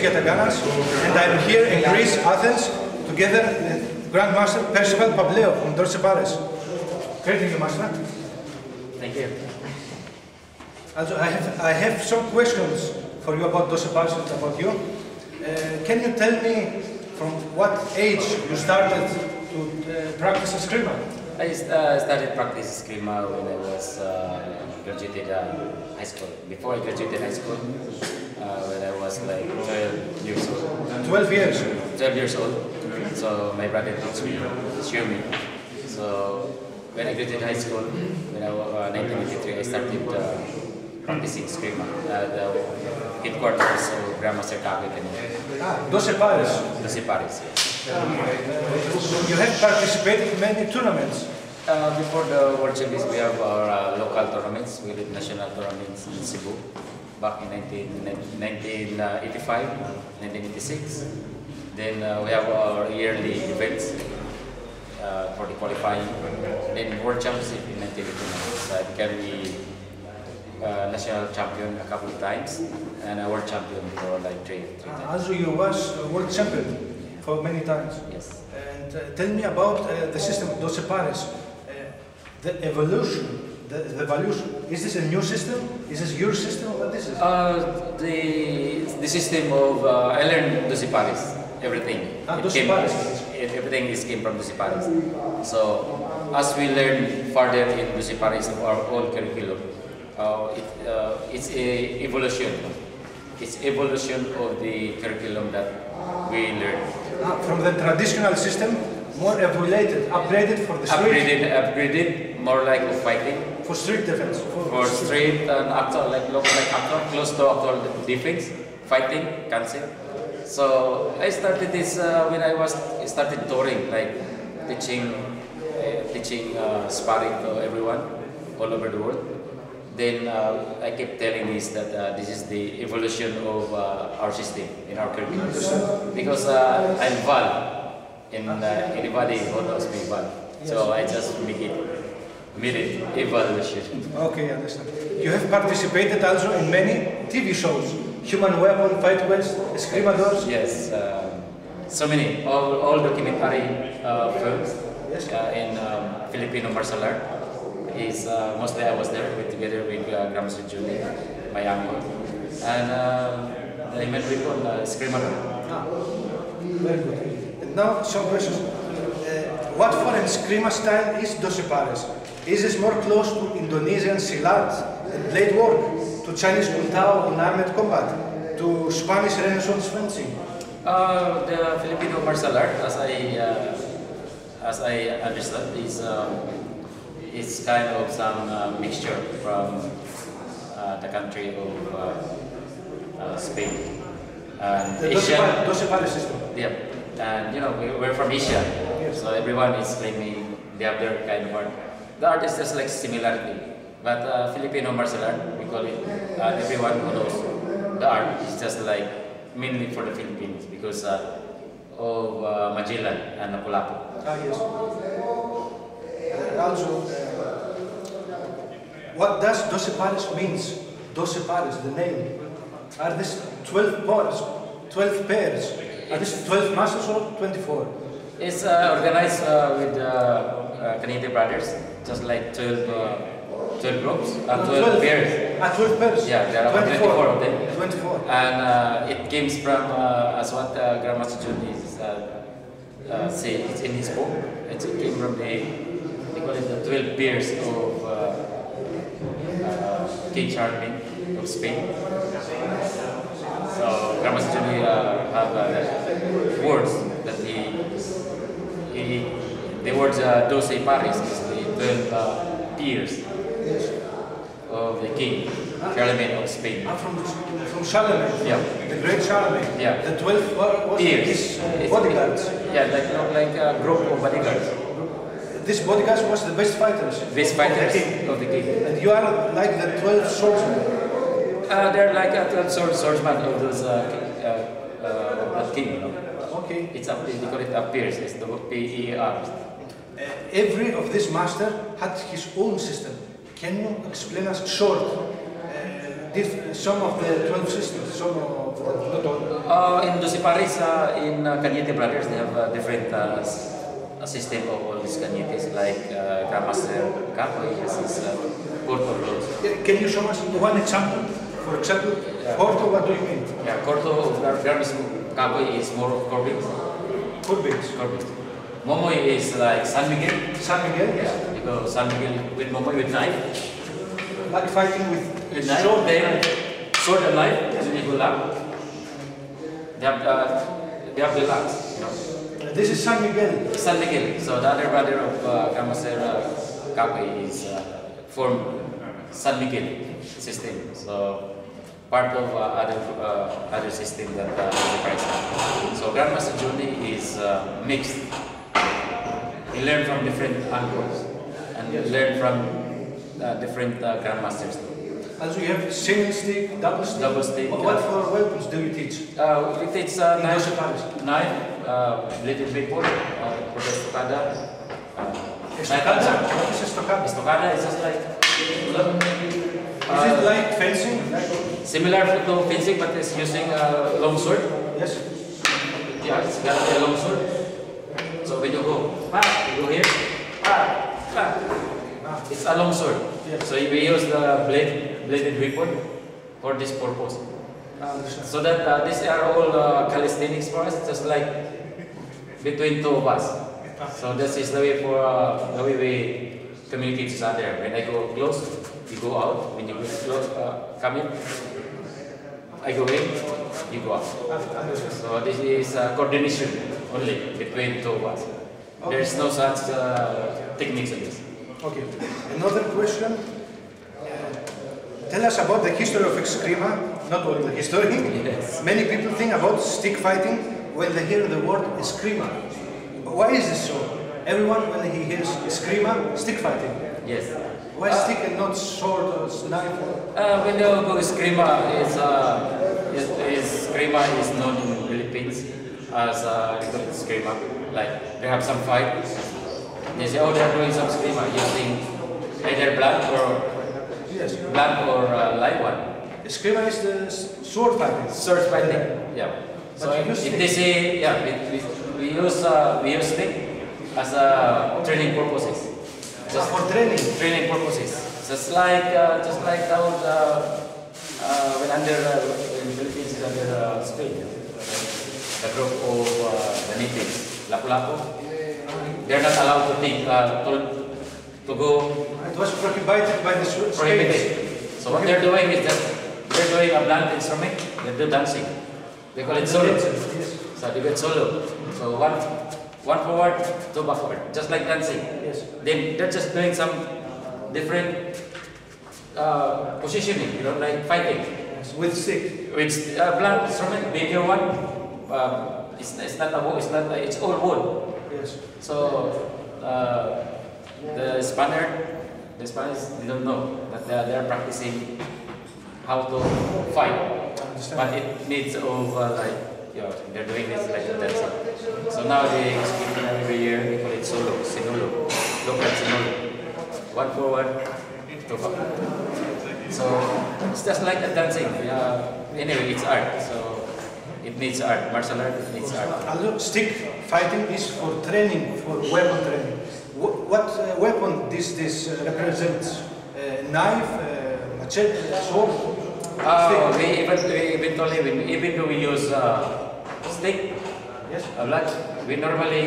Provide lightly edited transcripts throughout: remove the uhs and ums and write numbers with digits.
and I'm here in Greece, Athens, together with Grandmaster Percival Pableo from Doce Pares. Greeting you, Master. Thank you. Also, I have some questions for you about Doce Pares and about you. Can you tell me from what age you started to practice Escrima? I started practice Escrima when I was graduated high school. Before I graduated high school, when I was like 12 years old. 12 years? 12 years old. So my brother taught me, showed me. So when I graduated high school, when I was 1983, I started practicing Escrima at the headquarters of Grandmaster Academy. Doce Pares? Doce Pares, yes. You have participated in many tournaments. Before the World Champions, we have our local tournaments. We did national tournaments in Cebu back in 1985, 1986. Then we have our yearly events for the qualifying. Then World Championship in 1989. So I became the national champion a couple of times and a world champion for like three times. Also, you was a world champion for many times. Yes. And tell me about the system of Doce Pares. The evolution, the evolution. Is this a new system? Is this your system? What is this? The system of I learned Doce Pares, everything. Doce Pares. Everything came from Doce Pares. So as we learn further in Doce Pares of our own curriculum, it's a evolution. It's evolution of the curriculum that we learn. From the traditional system, more evaluated, upgraded for the street. Upgraded, more like fighting. For street defense. For street and actual, close to actual defense, fighting, cancel. So I started this when I started touring, like teaching sparring to everyone all over the world. Then I kept telling this that this is the evolution of our system in our curriculum, because I'm involved in anybody who knows me well. So I just made it evolution. Okay, I understand. You have participated also in many TV shows, Human Weapon, Fight Quest, Escrimadors. Yes, so many, all documentary films. Yes. In Filipino martial art. Mostly I was there together with Grandmaster Julie, my uncle, and I met with Escrima. Very good. And now some questions. What foreign Escrima style is Doce Pares? Is this more close to Indonesian silat and blade work, to Chinese kung tao in armed combat, to Spanish Renaissance fencing? The Filipino martial art, as I understand, is kind of some mixture from the country of Spain and Asia. Doce Pares system. Yeah, and you know we're from Asia, yes. So everyone is claiming they have their kind of art. The art is just like similarity, but Filipino martial art, we call it. Everyone who knows the art is just like mainly for the Philippines because of Magellan and Lapu-Lapu. Yes. Also, what does Doce Pares means? Doce Pares, the name. Are these 12 pairs? 12 pairs? Are these 12 masters or 24? It's organized with Canadian brothers, just like 12 groups, 12 pairs. 12 pairs? Yeah, there are 24 of them. 24. And it comes from, as what Grandmaster John say, it's in his book. It came from they call it the 12 pairs of King Charlemagne of Spain. So Grandmaster John have words that the words doce pares is the 12 peers of the king Charlemagne of Spain. From Charlemagne? Yeah. The great Charlemagne? Yeah. The 12 peers. Bodyguards? Yeah, like a group of bodyguards. These bodyguards was the best fighters? Best fighters of the king. And you are like the 12 swordsmen? They're like a 12 swordsman of those that king, you know. Okay. It's up, they call it appears, it's the P-E-R. Every of this master had his own system. Can you explain us short some of the 12 systems, some of not all. In doce pares, in Cañete Brothers, they have a different system of all these cañetes, like Grandmaster Capoy, this is Corto rules. Can you show us one example? For example, Corto, what do you mean? Yeah, Corto, Grandmaster Capoy is more of curving. Curvings. Momoy is like San Miguel. San Miguel, yes. Yeah, you go San Miguel with Momoy with knife. Like fighting with knife, sword. Then sword and knife, and then you go up. They have the locks, you know. This is San Miguel. San Miguel. So the other brother of Grandmaster Capoy is from San Miguel system. So part of other system that the price have. So Grandmaster Johnny is mixed. He learned from different angles and learned from different grandmasters. Also you have single stick, double stick. Double stick. What for weapons do you teach? We teach knife, bladed weapon, estocada. Estocada? What is estocada? Estocada is just like. Is it like fencing? Similar to fencing, but it's using a long sword. Yes. Yeah, it's got a long sword. So when you go, you go here, it's a long sword. Yes. So we use the bladed weapon for this purpose. So that these are all calisthenics for us, just like between two of us. So this is the way for the way we communicate with each other. When I go close, you go out. When you go close, come in, I go in, you go out. So this is coordination only between two of us. Okay. There is no such techniques in this. Okay. Another question. Tell us about the history of Escrima, not only the history. Yes. Many people think about stick fighting when they hear the word Escrima. Why is this so? Everyone, when he hears Escrima, stick fighting. Yes. Why stick and not sword or knife? When you go Escrima, Escrima is known in the Philippines as Escrima. Like they have some fight. They say, oh, they are doing some Escrima using either blunt or live one. Escrima is the sword fighting. Sword fighting, yeah. So if they say, yeah, we use stick as training purposes. Just for training. Training purposes. Just like how when in Philippines is under Spain, the group of the natives, Lapu-Lapu, they're not allowed to think to go. It was prohibited by the States. Prohibited. So what they're doing is that they're doing a blunt instrument. They do dancing. They call it solo. Yes. So they get solo. So one forward, two backward, just like dancing. Yes. Then they're just doing some different positioning, you know, like fighting. Yes. With stick. With blunt instrument, bigger one. It's not a bow. It's all wood. Yes. So the Spanish, they don't know that they are practicing how to fight, but it needs of they're doing this like a dancing. So now they every year they call it solo, sinulo, local sinulo, one forward, two backward. So it's just like a dancing. Anyway, it's art. So it needs art. Martial art, it needs art. Although stick fighting is for training, for weapon training. What weapon this represents? Knife, machete, sword? Even though we use stick, Yes. we normally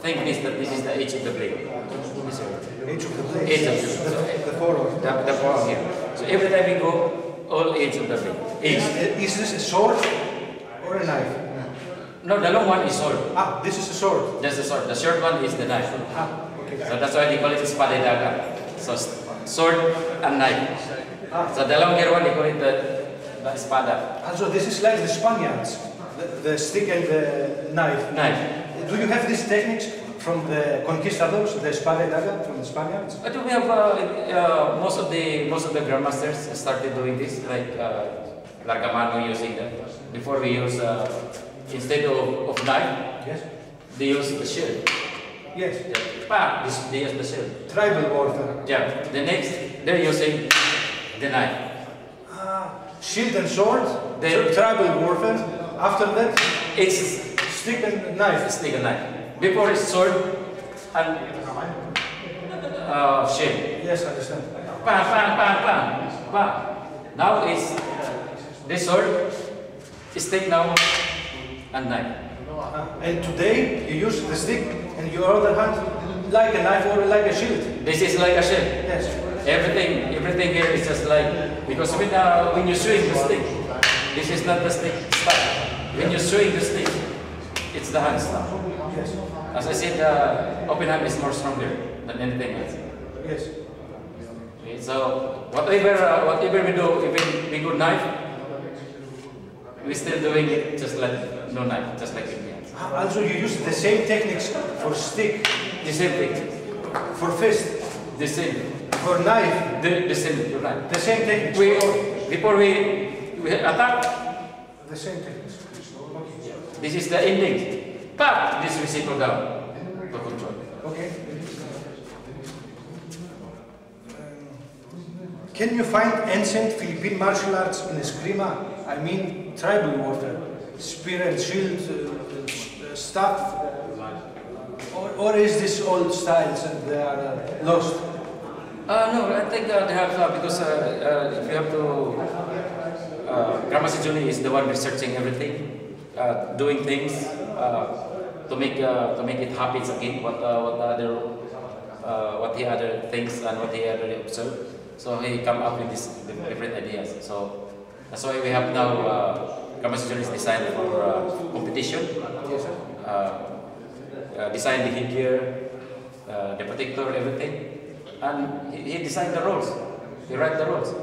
think that this is the edge of the blade. Edge of the blade. Edge of the forward. The forward here. So every time we go, all edge of the blade. Edge. Is this a sword or a knife? No, the long one is sword. This is a sword. That's the sword. The short one is the knife. Okay. So that's why they call it espada y daga. So sword and knife. So the longer one, they call it the espada. Also, this is like the Spaniards, the stick and the knife. Knife. Do you have these techniques from the conquistadors, the espada y daga, from the Spaniards? I think we have most of the grandmasters started doing this, like Largamano using that. Before we use instead of knife, Yes. they use the shield. Yes. Yeah. They use the shield. Tribal warfare. Yeah. The next, they're using the knife. shield and sword, tribal warfare. After that, It's stick and knife. stick and knife. Before it's sword and shield. Yes, I understand. Bang, bang, bang, bang, bang. Now it's this sword, stick now, and knife. And today you use the stick and your other hand like a knife or like a shield. This is like a shield. Yes. Everything here is just like, because when you swing the stick, this is not the stick style. When you swing the stick, it's the hand style. Yes. As I said, open hand is more stronger than anything else. Yes. Okay, so whatever we do, even we go knife, we're still doing it just like no knife, just like Indians. Also, you use the same techniques for stick, The same thing, for fist, the same, for knife, the same, for knife. the same techniques. Before we attack, The same techniques. this is the ending. But this we settle down for control. Okay. Can you find ancient Philippine martial arts in Escrima? I mean, tribal warfare, spear and shield stuff, or is this old styles and they are lost? No, I think they have because if you have to, Grandma Sijuni is the one researching everything, doing things to make it happen again. What he other thinks and what he other observed. So he come up with these different ideas. So that's why we have now Grandma Sijuni is designed for competition. Yes, sir. Design the headgear, the protector, everything. And he designed the rules. He write the rules,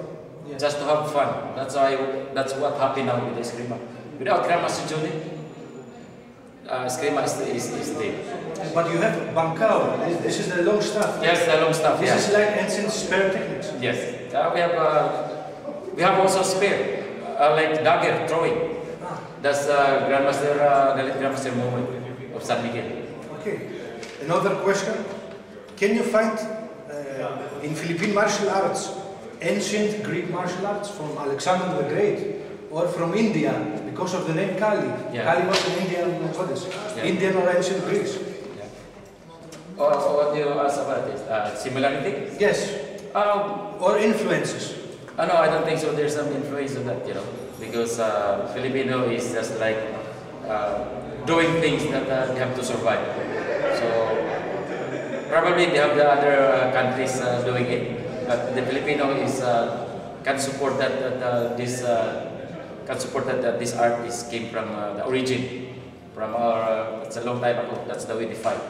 just to have fun. That's what happened now with the Escrima. Without Grandma Sijuni, Escrima is dead. But you have bancao. This is the long stuff. Yes, the long stuff. This is like ancient spear techniques. Yes. We have also spear, like dagger throwing. That's the late Grandmaster movement of San Miguel. Okay. Another question. Can you find in Philippine martial arts ancient Greek martial arts from Alexander the Great or from India because of the name Kali? Yeah. Kali was an Indian goddess. Yeah. Indian or ancient Greece? Yeah. What do you ask about this? Similarity? Yes. Or influences? No, I don't think so. There's some influence of that, because Filipino is just like doing things that they have to survive. So probably they have the other countries doing it, but the Filipino is can support that this art came from the origin, from our. It's a long time ago. That's the way they fight.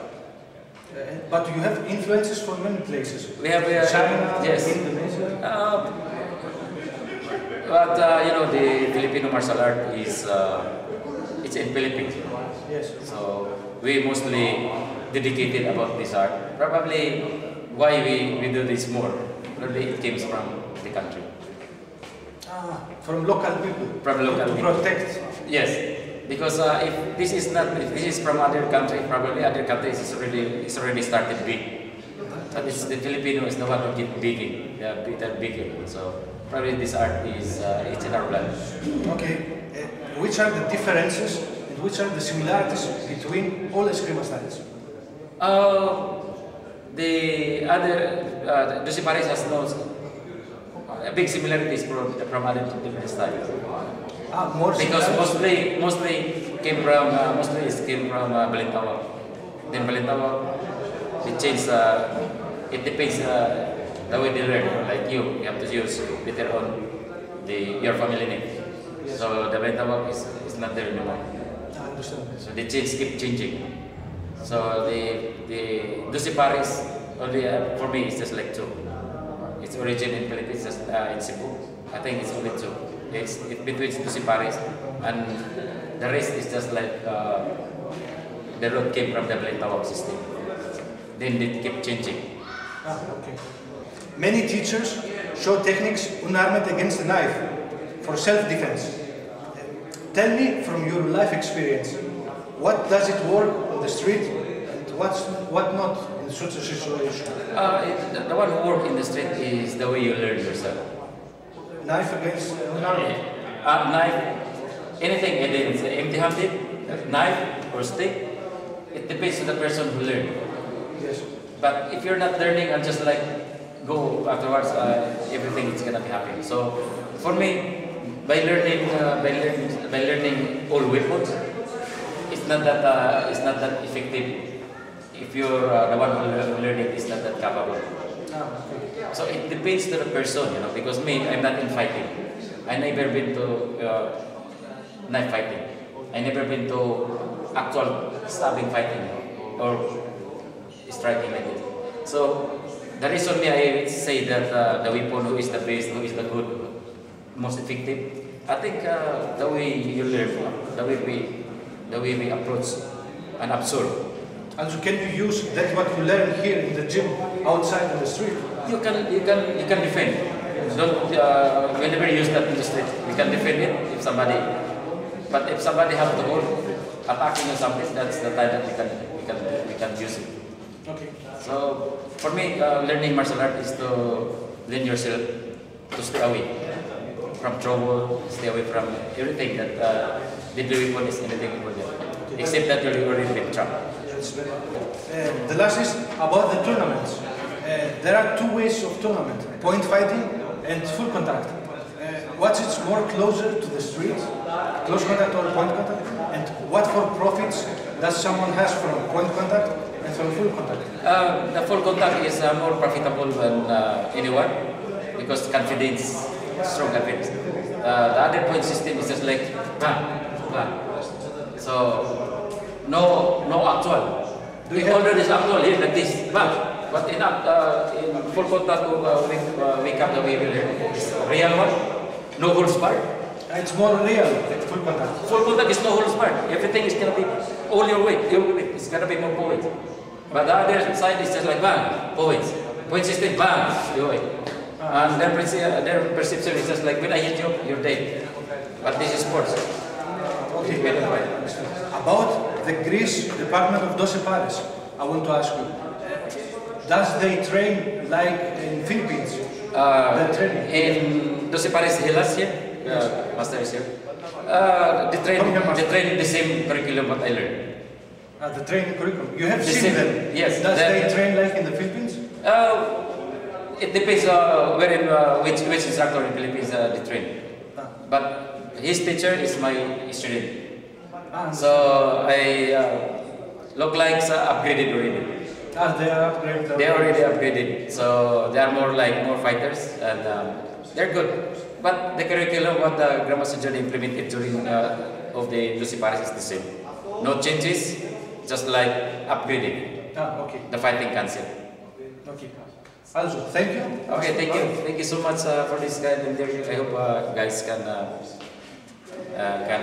But you have influences from many places. We have China, yes. Indonesia. But the Filipino martial art is it's in Philippines. Yes. So we mostly dedicated about this art. Probably why we do this more. Probably it comes from the country. From local people. From local to people. protect. Yes, because if this is from other country, probably other countries it's already started big. But the Filipino is the one who get big. They're bigger. So probably this art is it's in our blood. Okay. Which are the differences and which are the similarities between all Escrima styles? The other docepareshellas has no big similarities from other different styles. More Because similarities? mostly came from Balintawak. Then Balintawak, they change. It depends the way they learn. Like you have to use later on your family name. Yes. So the Balintawak is not there anymore. I understand. So the keep changing. So the docepares only for me it's just like two. Its origin in Philippines is in Cebu. I think it's only two. It's between docepares and the rest is just like the root came from the Balintawak system. Then it kept changing. Okay. Many teachers show techniques unarmed against the knife for self-defense. Tell me from your life experience, what does it work on the street and what not in such a situation? The one who works in the street is the way you learn yourself. knife against knife, anything, it's empty-handed, knife or stick. It depends on the person who learns. Yes. But if you're not learning and just like go afterwards, everything is gonna be happening. So for me, by learning all weapons, it's not that effective. If you're the one who learn it, is not that capable. So it depends to the person, you know. Because me, I'm not in fighting. I never been to knife fighting. I never been to actual stabbing fighting or striking like it. So the reason me I say that the weapon who is the best, who is the good, most effective, I think the way you learn, the way we approach and absorb. Also, can you use that what you learn here in the gym outside in the street? You can defend. Don't whenever you use that in the street, you can defend it if somebody. But if somebody has the hold, attacking or something, that's the time that we can use it. Okay. So for me, learning martial art is to learn yourself to stay away from trouble, stay away from everything that deadly weapon is anything for them, except that you're already been trapped. The last is about the tournaments. There are two ways of tournament: point fighting and full contact. What is more closer to the street, close contact or point contact? And what for profits does someone has from point contact and from full contact? The full contact is more profitable than anyone because confidence, strong confidence. The other point system is just like bang, bang. So no actual. We already is actual here like this, but in full contact we come the way we learn. It's real one, no holds barred. It's more real than full contact. Full contact is no holds barred. Everything is gonna be all your weight. It's gonna be more points. But the other side is just like bang, points. Point system, bang, your weight. And their perception is just like when I hit you, you're dead. But this is sports. Okay. About the Greece department of docepares, I want to ask you, does they train like in Philippines? In docepareshellas here, master is here. They train the same curriculum what I learned. The training curriculum. You have The seen same, them. yes. Does they train like in the Philippines? It depends which instructor in Philippines they train. But his teacher is my student. So I look like upgraded already. They are upgraded. They are already upgraded. So they are more fighters and they're good. But the curriculum what the grammar surgeon implemented during of the docepares is the same. No changes, just like upgraded. Okay. The fighting concept. Okay. Also, thank you. Okay, thank you. Thank you so much for this kind of interview. I hope guys can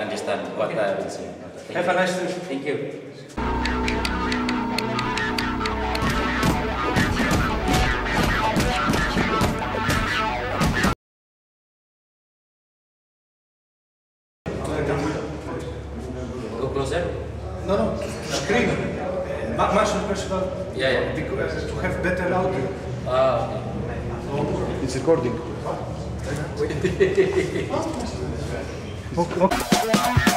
understand what I will say. Have a nice trip. Thank you. Go closer. No. Screen. Martial percival. Yeah. Because to have better audio. It's recording. Okay.